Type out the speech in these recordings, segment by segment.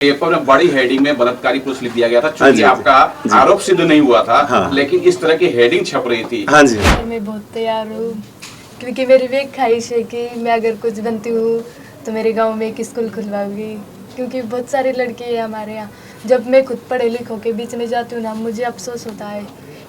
Paper में बड़ी heading में बलात्कारी पुरुष लिख दिया गया था, चूंकि आपका आरोप सिद्ध नहीं हुआ था। हाँ। लेकिन इस तरह की हेडिंग छप रही थी। हाँ जी। मैं बहुत तैयार हूँ क्योंकि मेरी भी एक ख्वाहिश है कि मैं अगर कुछ बनती हूँ तो मेरे गांव में एक स्कूल खुलवाऊंगी, क्योंकि बहुत सारी लड़की है हमारे यहाँ। जब मैं खुद पढ़े लिखों के बीच में जाती हूँ ना, मुझे अफसोस होता है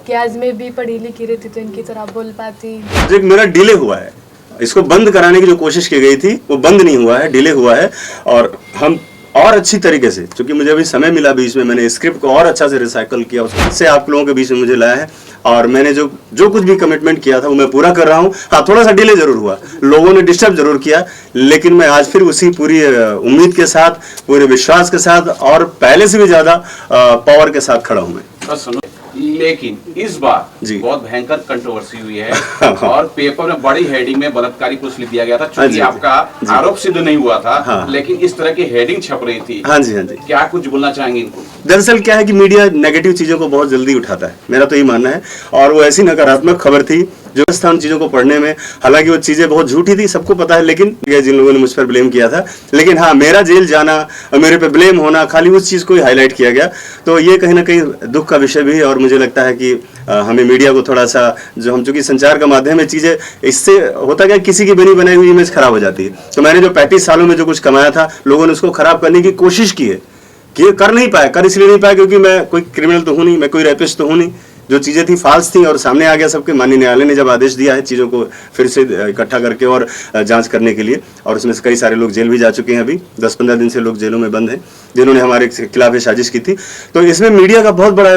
कि आज मैं भी पढ़ी लिखी रहती तो इनकी तरह बोल पाती। मेरा डिले हुआ है, इसको बंद कराने की जो कोशिश की गई थी वो बंद नहीं हुआ है, डिले हुआ है। और हम और अच्छी तरीके से, क्योंकि मुझे अभी समय मिला बीच में, मैंने स्क्रिप्ट को और अच्छा से रिसाइकल किया, उससे आप लोगों के बीच में मुझे लाया है। और मैंने जो कुछ भी कमिटमेंट किया था वो मैं पूरा कर रहा हूँ। हाँ, थोड़ा सा डिले जरूर हुआ, लोगों ने डिस्टर्ब जरूर किया, लेकिन मैं आज फिर उसी पूरी उम्मीद के साथ, पूरे विश्वास के साथ और पहले से भी ज्यादा पावर के साथ खड़ा हूँ मैं। लेकिन इस बार बहुत भयंकर कंट्रोवर्सी हुई है और पेपर में बड़ी हेडिंग में बलात्कारी पुरुष लिख दिया गया था, चूंकि आपका आरोप सिद्ध नहीं हुआ था। हाँ। लेकिन इस तरह की हेडिंग छप रही थी। हाँ जी, हाँ जी। क्या कुछ बोलना चाहेंगे इनको? दरअसल क्या है कि मीडिया नेगेटिव चीजों को बहुत जल्दी उठाता है, मेरा तो यही मानना है। और वो ऐसी नकारात्मक खबर थी जो स्थान चीजों को पढ़ने में, हालांकि वो चीजें बहुत झूठी थी, सबको पता है, लेकिन जिन लोगों ने मुझ पर ब्लेम किया था, लेकिन हाँ, मेरा जेल जाना और मेरे पे ब्लेम होना, खाली उस चीज को ही हाईलाइट किया गया, तो ये कहीं ना कहीं दुख का विषय भी है। और मुझे लगता है कि हमें मीडिया को थोड़ा सा, जो हम चूंकि संचार का माध्यम है, चीजें इससे होता क्या, किसी की बनी बनाई हुई इमेज खराब हो जाती है। तो मैंने जो 35 सालों में जो कुछ कमाया था, लोगों ने उसको खराब करने की कोशिश की है, कि कर नहीं पाया। कर इसलिए नहीं पाया क्योंकि मैं कोई क्रिमिनल तो हूं नहीं, मैं कोई रेपिस्ट तो हूं नहीं। जो चीजें थी फाल्स थी और सामने आ गया सबके। माननीय न्यायालय ने जब आदेश दिया है चीजों को फिर से इकट्ठा करके और जांच करने के लिए, और उसमें से कई सारे लोग जेल भी जा चुके हैं। अभी 10-15 दिन से लोग जेलों में बंद हैं जिन्होंने हमारे खिलाफ साजिश की थी। तो इसमें मीडिया का बहुत बड़ा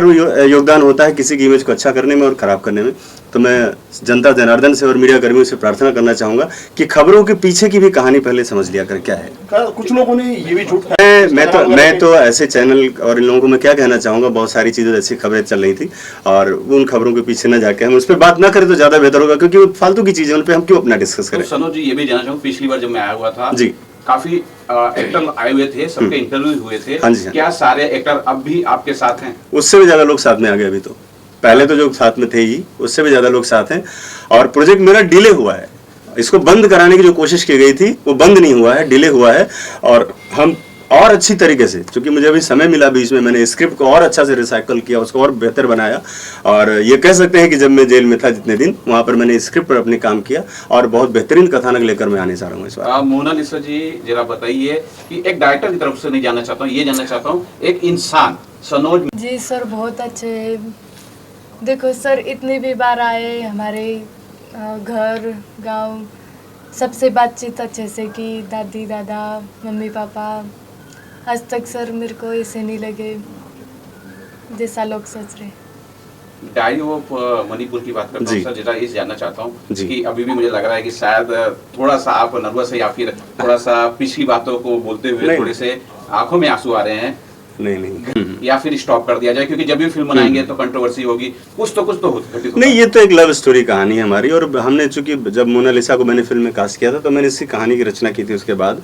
योगदान होता है किसी की इमेज को अच्छा करने में और खराब करने में। तो मैं जनता जनार्दन से और मीडिया कर्मियों से प्रार्थना करना चाहूंगा कि खबरों के पीछे की भी कहानी पहले समझ लिया कर क्या है। कुछ लोगों ने ये भी झूठ, मैं तो ऐसे चैनल और इन लोगों को मैं क्या कहना चाहूंगा, बहुत सारी चीजें ऐसी खबरें चल रही थी और उन खबरों के पीछे न जाके हम उस पर बात ना करें तो ज्यादा बेहतर होगा, क्योंकि वो फालतू की चीजें, उन पर हम क्यों अपना डिस्कस करें। सनोज जी, ये भी जानना चाहूंगा, पिछली बार जब मैं आया हुआ था जी, काफी एक्टर आए हुए थे, सबके इंटरव्यू हुए थे। हाँ जी, क्या सारे एक्टर अब भी आपके साथ हैं? उससे भी ज्यादा लोग साथ में आ गए। अभी तो पहले तो जो साथ में थे ही, उससे भी ज्यादा लोग साथ हैं। और प्रोजेक्ट मेरा डिले हुआ है, इसको बंद कराने की जो कोशिश की गई थी वो बंद नहीं हुआ है, डिले हुआ है। और हम और अच्छी तरीके से, क्योंकि मुझे अभी समय मिला बीच में, मैंने स्क्रिप्ट को और अच्छा से रिसाइकल किया, उसको और बेहतर बनाया। और ये कह सकते हैं कि जब मैं जेल में था जितने दिन, वहां पर मैंने स्क्रिप्ट पर अपने काम किया और बहुत बेहतरीन कथानक लेकर मैं आने जा रहा हूँ इस बार। मोनालिसा जी, जरा बताइए कि एक डायरेक्टर की तरफ से नहीं जानना चाहता हूँ, ये जानना चाहता हूँ एक इंसान सनोज। जी सर, बहुत अच्छे। देखो सर, इतनी भी बार आए हमारे घर गांव, सबसे बातचीत अच्छे से की, दादी दादा मम्मी पापा। आज तक सर मेरे को ऐसे नहीं लगे जैसा लोग सोच रहे। डायरी ऑफ मणिपुर की बात करता हूँ सर, जरा ये जानना चाहता हूँ कि अभी भी मुझे लग रहा है कि शायद थोड़ा सा आप नर्वस है, या फिर थोड़ा सा पिछली बातों को बोलते हुए थोड़े से आंखों में आंसू आ रहे हैं। नहीं, या फिर स्टॉप कर दिया जाए, क्योंकि जब भी फिल्म बनाएंगे तो कंट्रोवर्सी होगी, कुछ तो घटित नहीं। ये तो एक लव स्टोरी कहानी है हमारी, और हमने चूंकि जब मोनालिसा को मैंने फिल्म में कास्ट किया था तो मैंने इसकी कहानी की रचना की थी उसके बाद।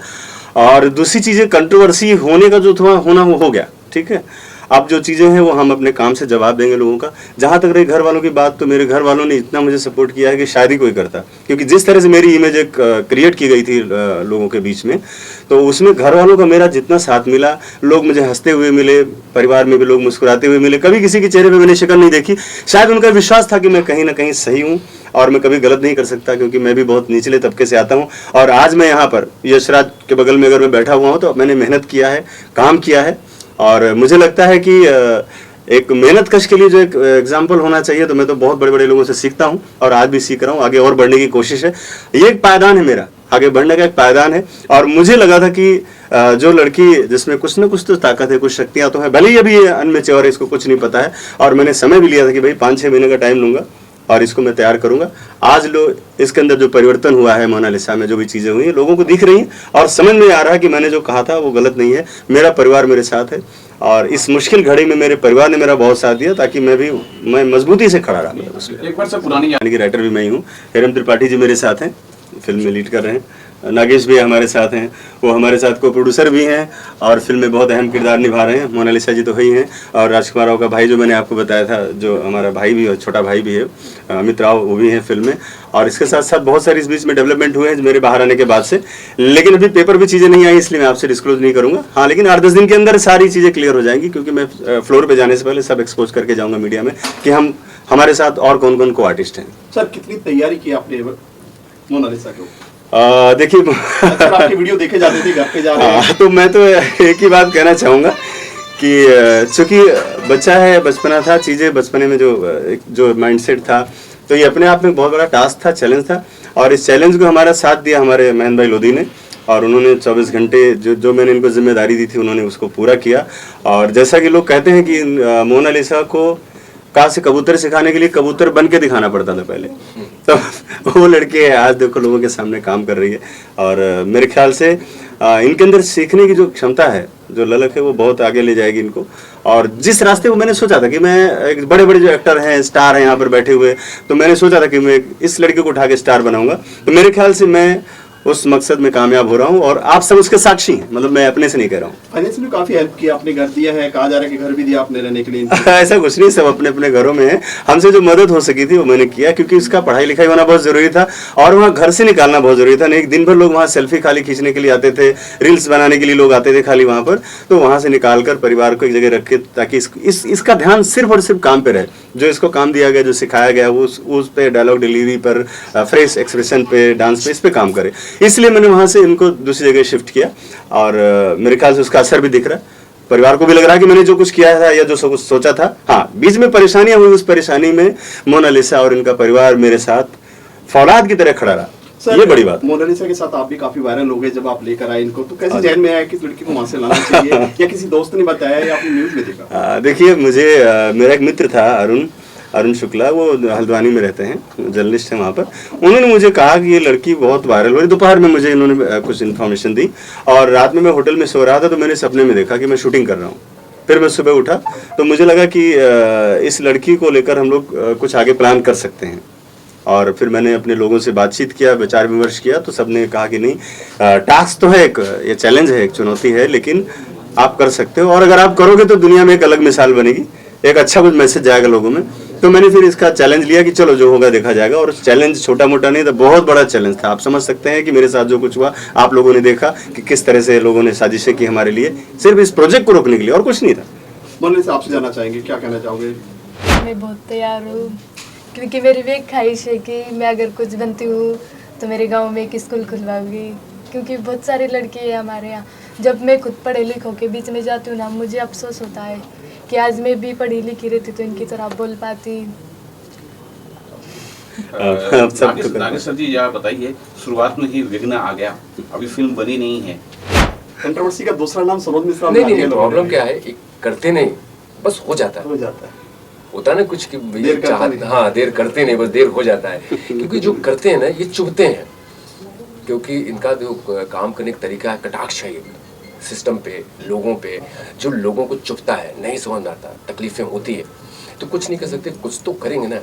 और दूसरी चीजें, कंट्रोवर्सी होने का जो थोड़ा होना वो हो गया, ठीक है। अब जो चीज़ें हैं वो हम अपने काम से जवाब देंगे लोगों का। जहाँ तक रही घर वालों की बात, तो मेरे घर वालों ने इतना मुझे सपोर्ट किया है कि शायद ही कोई करता, क्योंकि जिस तरह से मेरी इमेज एक क्रिएट की गई थी लोगों के बीच में, तो उसमें घर वालों का मेरा जितना साथ मिला, लोग मुझे हंसते हुए मिले, परिवार में भी लोग मुस्कुराते हुए मिले, कभी किसी के चेहरे पे मैंने शक्ल नहीं देखी। शायद उनका विश्वास था कि मैं कहीं ना कहीं सही हूँ और मैं कभी गलत नहीं कर सकता, क्योंकि मैं भी बहुत निचले तबके से आता हूँ। और आज मैं यहाँ पर यशराज के बगल में अगर मैं बैठा हुआ हूँ तो मैंने मेहनत किया है, काम किया है। और मुझे लगता है कि एक मेहनत कश के लिए जो एक एग्जाम्पल होना चाहिए, तो मैं तो बहुत बड़े बड़े लोगों से सीखता हूँ और आज भी सीख रहा हूँ, आगे और बढ़ने की कोशिश है। ये एक पायदान है मेरा, आगे बढ़ने का एक पायदान है। और मुझे लगा था कि जो लड़की जिसमें कुछ ना कुछ तो ताकत है, कुछ शक्तियाँ तो हैं, भले ही अभी अनमेच्योर है, इसको कुछ नहीं पता है। और मैंने समय भी लिया था कि भाई 5-6 महीने का टाइम लूंगा और इसको मैं तैयार करूंगा। आज लोग इसके अंदर जो परिवर्तन हुआ है, मोनालिसा में जो भी चीजें हुई हैं, लोगों को दिख रही हैं और समझ में आ रहा है कि मैंने जो कहा था वो गलत नहीं है। मेरा परिवार मेरे साथ है और इस मुश्किल घड़ी में मेरे परिवार ने मेरा बहुत साथ दिया, ताकि मैं मजबूती से खड़ा रहा। एक बार से पुरानी यानी कि राइटर भी मैं ही हूँ। हेरम त्रिपाठी जी मेरे साथ हैं, फिल्म में लीड कर रहे हैं। नागेश भी हमारे साथ हैं, वो हमारे साथ को प्रोड्यूसर भी हैं और फिल्म में बहुत अहम किरदार निभा रहे हैं। मोनालिसा जी तो ही हैं और राजकुमार राव का भाई जो मैंने आपको बताया था, जो हमारा भाई भी है, छोटा भाई भी है, अमित राव, वो भी हैं फिल्म में। और इसके साथ साथ बहुत सारी इस बीच में डेवलपमेंट हुए हैं मेरे बाहर आने के बाद से, लेकिन अभी पेपर भी चीज़ें नहीं आई इसलिए मैं आपसे डिस्क्लोज नहीं करूँगा। हाँ, लेकिन 8-10 दिन के अंदर सारी चीज़ें क्लियर हो जाएंगी, क्योंकि मैं फ्लोर पर जाने से पहले सब एक्सपोज करके जाऊँगा मीडिया में कि हमारे साथ और कौन कौन को आर्टिस्ट हैं। सर कितनी तैयारी की आपने मोनालिसा को? देखिए अक्सर आपकी वीडियो देखे जाते थे, घर पे जा रहे हैं। तो मैं तो एक ही बात कहना चाहूँगा कि चूंकि बच्चा है, बचपना था, चीज़ें बचपने में जो माइंडसेट था, तो ये अपने आप में बहुत बड़ा टास्क था, चैलेंज था। और इस चैलेंज को हमारा साथ दिया हमारे महेंद्र भाई लोधी ने, और उन्होंने 24 घंटे जो मैंने इनको जिम्मेदारी दी थी उन्होंने उसको पूरा किया। और जैसा कि लोग कहते हैं कि मोनालिसा को कहाँ से कबूतर सिखाने के लिए कबूतर बन के दिखाना पड़ता था पहले, तो वो लड़के आज देखो लोगों के सामने काम कर रही है। और मेरे ख्याल से इनके अंदर सीखने की जो क्षमता है, जो ललक है, वो बहुत आगे ले जाएगी इनको। और जिस रास्ते को मैंने सोचा था कि मैं एक बड़े बड़े जो एक्टर हैं, स्टार हैं यहाँ पर बैठे हुए, तो मैंने सोचा था कि मैं इस लड़के को उठा के स्टार बनाऊंगा, तो मेरे ख्याल से मैं उस मकसद में कामयाब हो रहा हूँ और आप सब उसके साक्षी हैं, मतलब मैं अपने से नहीं कह रहा हूँ। फाइनेंशियली काफी हेल्प किया आपने, घर दिया है, कहा जा रहा है कि घर भी दिया आपने रहने के लिए। ऐसा कुछ नहीं, सब अपने अपने घरों में है। हमसे जो मदद हो सकी थी वो मैंने किया, क्योंकि इसका पढ़ाई लिखाई होना बहुत जरूरी था और वहाँ घर से निकालना बहुत जरूरी था। नहीं, दिन भर लोग वहाँ सेल्फी खाली खींचने के लिए आते थे, रील्स बनाने के लिए लोग आते थे खाली वहाँ पर, तो वहाँ से निकाल कर परिवार को एक जगह रख के, ताकि इसका ध्यान सिर्फ और सिर्फ काम पे रहे। जो इसको काम दिया गया, जो सिखाया गया, वो उस पे डायलॉग डिलीवरी पर, फ्रेश एक्सप्रेशन पे, डांस पे, इस पे काम करे। इसलिए मैंने वहाँ से इनको दूसरी जगह शिफ्ट किया और मेरे ख्याल से उसका असर भी दिख रहा है। परिवार को भी लग रहा है कि मैंने जो कुछ किया था या जो सब कुछ सोचा था। हाँ, बीच में परेशानियां हुई, उस परेशानी में मोनालिसा और इनका परिवार मेरे साथ फौलाद की तरह खड़ा रहा। ये बड़ी बात। मोनालिसा के साथ आप भी काफी वायरल हो गए जब आप लेकर आए इनको, तो कैसे जहन में आया कि इस लड़की को वहां से लाना चाहिए, या किसी दोस्त ने बताया या आपने न्यूज में देखा? देखिए, मुझे मेरा एक मित्र था अरुण शुक्ला, वो हल्द्वानी में रहते हैं, जर्नलिस्ट हैं वहाँ पर। उन्होंने मुझे कहा कि ये लड़की बहुत वायरल हो रही। दोपहर में मुझे इन्होंने कुछ इन्फॉर्मेशन दी और रात में मैं होटल में सो रहा था, तो मैंने सपने में देखा कि मैं शूटिंग कर रहा हूँ। फिर मैं सुबह उठा तो मुझे लगा कि इस लड़की को लेकर हम लोग कुछ आगे प्लान कर सकते हैं। और फिर मैंने अपने लोगों से बातचीत किया, विचार विमर्श किया, तो सबने कहा कि नहीं, टास्क तो है, एक ये चैलेंज है, एक चुनौती है, लेकिन आप कर सकते हो और अगर आप करोगे तो दुनिया में एक अलग मिसाल बनेगी, एक अच्छा कुछ मैसेज जाएगा लोगों में। तो मैंने फिर इसका चैलेंज लिया कि चलो जो होगा देखा जाएगा। और चैलेंज छोटा मोटा नहीं था, बहुत बड़ा चैलेंज था। आप समझ सकते हैं कि मेरे साथ जो कुछ हुआ, आप लोगों ने देखा कि किस तरह से लोगों ने साजिशें की हमारे लिए, सिर्फ इस प्रोजेक्ट को रोकने के लिए, और कुछ नहीं था। मोनालिसा, आपसे जानना चाहेंगे, क्या कहना चाहोगे? मैं बहुत तैयार हूँ, क्योंकि मेरी भी एक ख्वाहिश है कि मैं अगर कुछ बनती हूँ तो मेरे गाँव में एक स्कूल खुलवाऊंगी, क्योंकि बहुत सारी लड़की है हमारे यहाँ। जब मैं खुद पढ़े लिखों के बीच में जाती हूँ ना, मुझे अफसोस होता है कि आज मैं भी पढ़ी लिखी रहती तो इनकी तरह बोल पाती। नागेश सर जी, यह बताइए, शुरुआत में ही विघ्न आ गया, अभी फिल्म बनी नहीं है। कंट्रोवर्सी का दूसरा नाम सरोज मिश्रा। नहीं, प्रॉब्लम क्या है, करते नहीं, बस हो जाता है। होता ना कुछ कि हाँ, देर करते नहीं, बस देर हो जाता है। क्योंकि जो करते हैं ना, ये चुभते हैं, क्योंकि इनका जो काम करने का तरीका है, कटाक्ष है सिस्टम पे, लोगों पे, जो लोगों को चुभता है, नहीं समझ आता, तकलीफें होती है, तो कुछ नहीं कर सकते, कुछ तो करेंगे ना।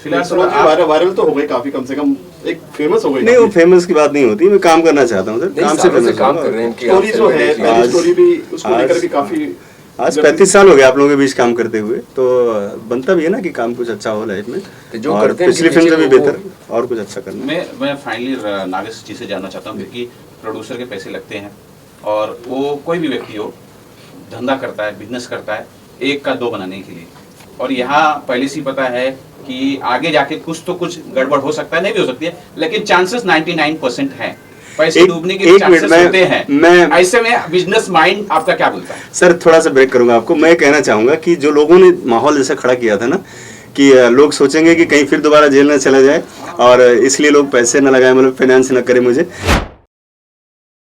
फिलहाल वायरल तो हो गए काफी, कम से कम एक फेमस हो गए। नहीं, वो फेमस की बात नहीं होती, मैं काम करना चाहता हूँ सर, काम से फेमस काम कर रहे हैं। स्टोरी जो है, पहली स्टोरी भी उसको लेकर भी काफी, आज 35 साल हो गए आप लोगों के बीच काम करते हुए, तो बनता भी है ना कि काम कुछ अच्छा हो लाइफ में, जो और पिछली फिल्म से भी बेहतर और कुछ अच्छा करना। मैं फाइनली नागेश जी से जानना चाहता हूँ, क्योंकि प्रोड्यूसर के पैसे लगते हैं और वो कोई भी व्यक्ति हो, धंधा करता है, बिजनेस करता है, एक का दो बनाने के लिए, और यहाँ पहले से पता है कि आगे जाके कुछ तो कुछ गड़बड़ हो सकता है, नहीं भी हो सकती है, लेकिन चांसेस 99% है, पैसे डूबने के चांसेस होते हैं। मैं ऐसे में बिजनेस माइंड आपका क्या बोलता है? सर, थोड़ा सा ब्रेक करूंगा आपको। मैं कहना चाहूंगा कि जो लोगों ने माहौल जैसा खड़ा किया था ना, कि लोग सोचेंगे कि कहीं फिर दोबारा जेल ना चला जाए और इसलिए लोग पैसे न लगाए, मतलब फाइनेंस न करे मुझे।